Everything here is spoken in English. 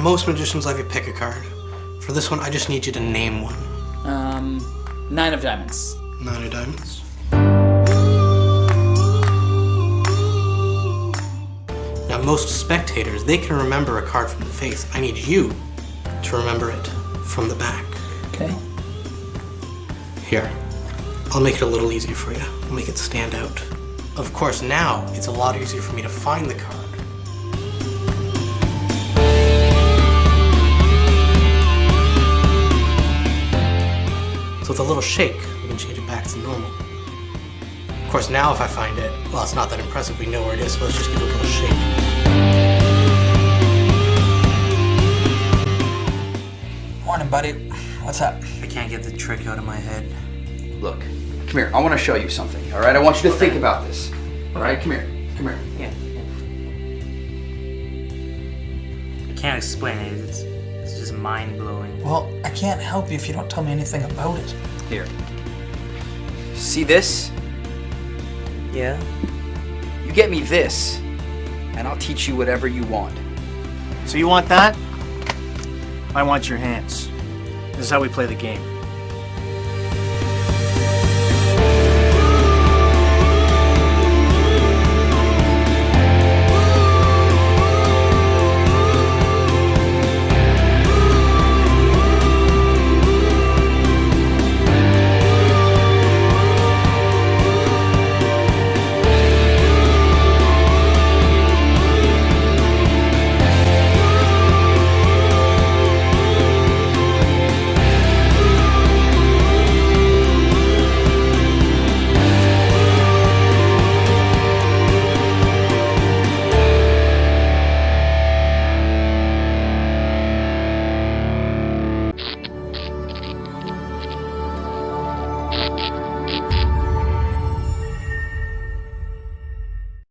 most magicians let you pick a card. For this one, I just need you to name one. 9 of diamonds. 9 of diamonds. Now, most spectators, they can remember a card from the face. I need you to remember it from the back. Okay. Here, I'll make it a little easier for you. I'll make it stand out. Of course, now it's a lot easier for me to find the card. So with a little shake, we can change it back to normal. Of course, now if I find it, well, it's not that impressive. We know where it is, so let's just give it a little shake. Morning, buddy. What's up? I can't get the trick out of my head. Look, come here. I want to show you something, all right? I want you to think about this. All right, come here. Come here. Yeah. I can't explain it. It's just mind-blowing. Well, I can't help you if you don't tell me anything about it. Here. See this? Yeah? You get me this, and I'll teach you whatever you want. So you want that? I want your hands. This is how we play the game.